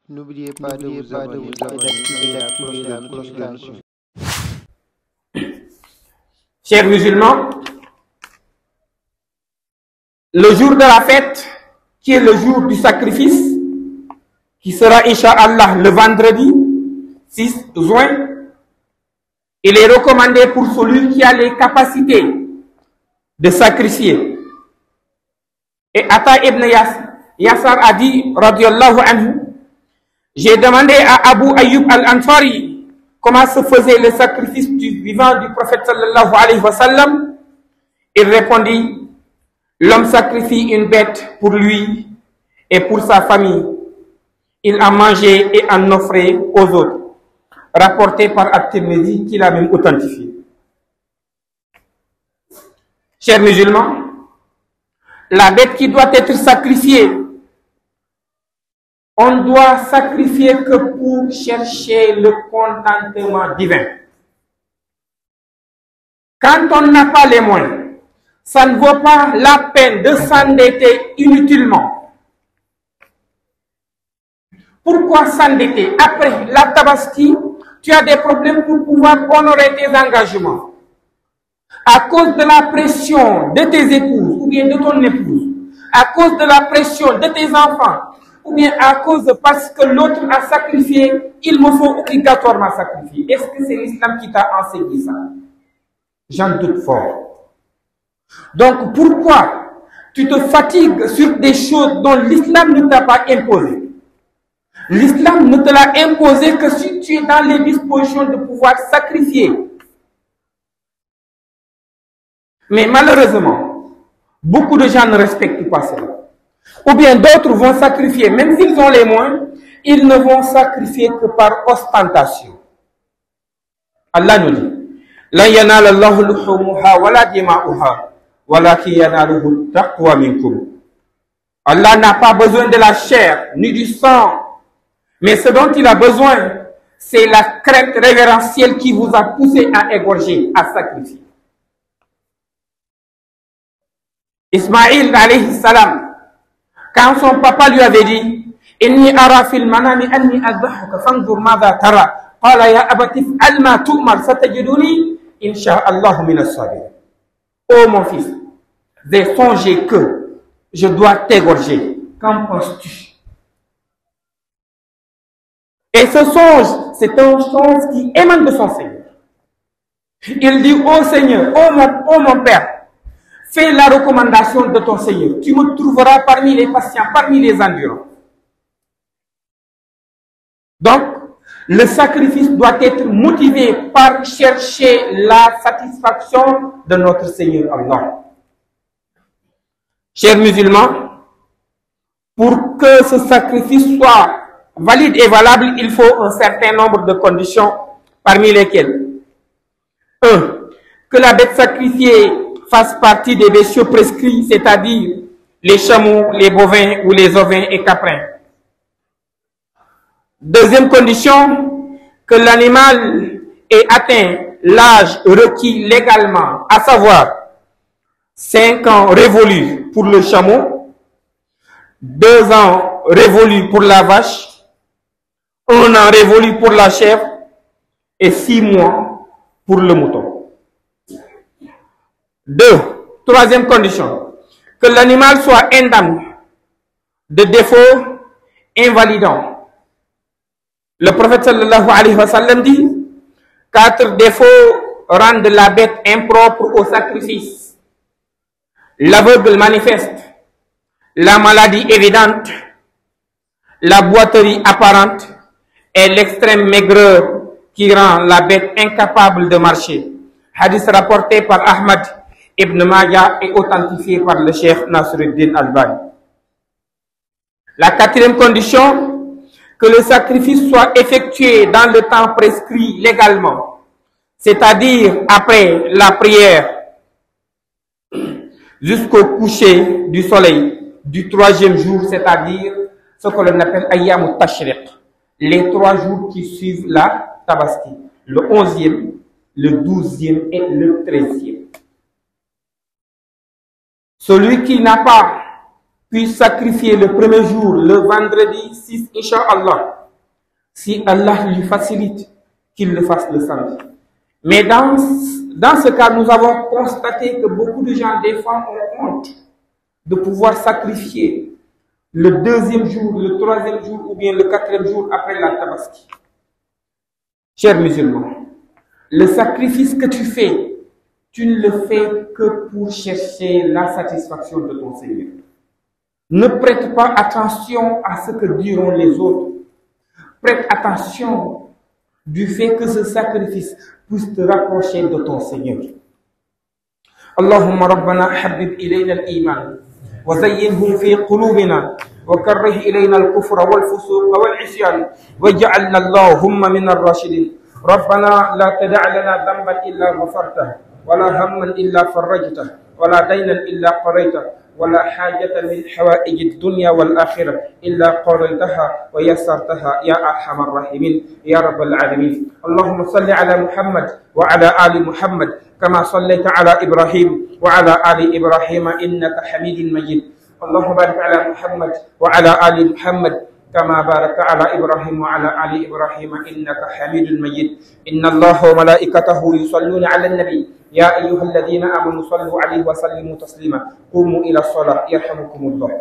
N'oubliez pas de vous abonner et d'activer la cloche de notification. Chers musulmans, le jour de la fête, qui est le jour du sacrifice, qui sera, Inch'Allah, le vendredi 6 juin, il est recommandé pour celui qui a les capacités de sacrifier. Et Ata ibn Yasar a dit, radiyallahu anhu, j'ai demandé à Abu Ayyub al-Ansari comment se faisait le sacrifice du vivant du prophète sallallahu alayhi wa sallam. Il répondit, l'homme sacrifie une bête pour lui et pour sa famille. Il en mangeait et en offrait aux autres. Rapporté par At-Tirmidhi, qui l'a même authentifié. Chers musulmans, la bête qui doit être sacrifiée, on doit sacrifier que pour chercher le contentement divin. Quand on n'a pas les moyens, ça ne vaut pas la peine de s'endetter inutilement. Pourquoi s'endetter? Après la tabaski, tu as des problèmes pour pouvoir honorer tes engagements. À cause de la pression de tes épouses ou bien de ton épouse, à cause de la pression de tes enfants, ou bien à cause parce que l'autre a sacrifié, il me faut obligatoirement sacrifier. Est-ce que c'est l'islam qui t'a enseigné ça? J'en doute fort. Donc pourquoi tu te fatigues sur des choses dont l'islam ne t'a pas imposé? L'islam ne te l'a imposé que si tu es dans les dispositions de pouvoir sacrifier. Mais malheureusement, beaucoup de gens ne respectent pas cela. Ou bien d'autres vont sacrifier, même s'ils ont les moyens, ils ne vont sacrifier que par ostentation. Allah nous dit, La yanala Allahu luhumuha wala dima'uha walakin yanaluhu taqwa minkum. Allah n'a pas besoin de la chair ni du sang, mais ce dont il a besoin, c'est la crainte révérentielle qui vous a poussé à égorger, à sacrifier. Ismaïl alayhi salam, quand son papa lui avait dit, Inni ara fil manami anni adbahuka fanzur madha tara, qala ya abati f'al ma tu'mar satajiduni insha'Allah min as-sabirin. Oh mon fils, j'ai songé que je dois t'égorger. Qu'en penses-tu? Et ce songe, c'est un songe qui émane de son Seigneur. Il dit, oh Seigneur, oh mon Père, fais la recommandation de ton Seigneur. Tu me trouveras parmi les patients, parmi les endurants. Donc, le sacrifice doit être motivé par chercher la satisfaction de notre Seigneur Allah. Chers musulmans, pour que ce sacrifice soit valide et valable, il faut un certain nombre de conditions, parmi lesquelles 1. Que la bête sacrifiée fasse partie des bestiaux prescrits, c'est-à-dire les chameaux, les bovins ou les ovins et caprins. Deuxième condition, que l'animal ait atteint l'âge requis légalement, à savoir 5 ans révolus pour le chameau, 2 ans révolus pour la vache, 1 an révolu pour la chèvre et 6 mois pour le mouton. 2. Troisième condition, que l'animal soit indemne de défauts invalidants. Le prophète sallallahu alayhi wa sallam dit, 4 défauts rendent la bête impropre au sacrifice. L'aveugle manifeste, la maladie évidente, la boiterie apparente et l'extrême maigreur qui rend la bête incapable de marcher. Hadith rapporté par Ahmad ibn Majah et authentifié par le cheikh Nasruddin Albani. La 4e condition, que le sacrifice soit effectué dans le temps prescrit légalement, c'est-à-dire après la prière jusqu'au coucher du soleil du 3e jour, c'est-à-dire ce que l'on appelle Ayyam Tashriq, les 3 jours qui suivent la tabaski, le 11e, le 12e et le 13e. Celui qui n'a pas puis sacrifier le premier jour, le vendredi 6, Inch'Allah, Si Allah lui facilite, qu'il le fasse le samedi. Mais dans ce cas, nous avons constaté que beaucoup de gens, des fois, ont honte de pouvoir sacrifier le 2e jour, le 3e jour ou bien le 4e jour après la tabaski. Chers musulmans, le sacrifice que tu fais, tu ne le fais que pour chercher la satisfaction de ton Seigneur. Ne prête pas attention à ce que diront les autres. Prête attention du fait que ce sacrifice puisse te rapprocher de ton Seigneur. Allahumma rabbana habib ilayna al-iman wa zayyinhu fi qulubina wa karrih ilayna al-kufra wal-fusuq wal-isyan waj'alna Allahumma min ar-rashidin. ربنا لا تدع لنا ذنبا إلا غفرته ولا هما إلا فرجته ولا دينا إلا قضيته ولا حاجة من حوائج الدنيا والآخرة إلا قضيتها ويسرتها يا أرحم الراحمين يا رب العالمين. اللهم صل على محمد وعلى آل محمد كما صليت على إبراهيم وعلى آل إبراهيم إنك حميد مجيد. اللهم بارك على محمد وعلى آل محمد كما باركت على إبراهيم وعلى آل إبراهيم إنك حميد مجيد. إن الله وملائكته يصلون على النبي يا أيها الذين آمنوا صلوا عليه وسلموا تسليما. قوموا إلى الصلاة يرحمكم الله.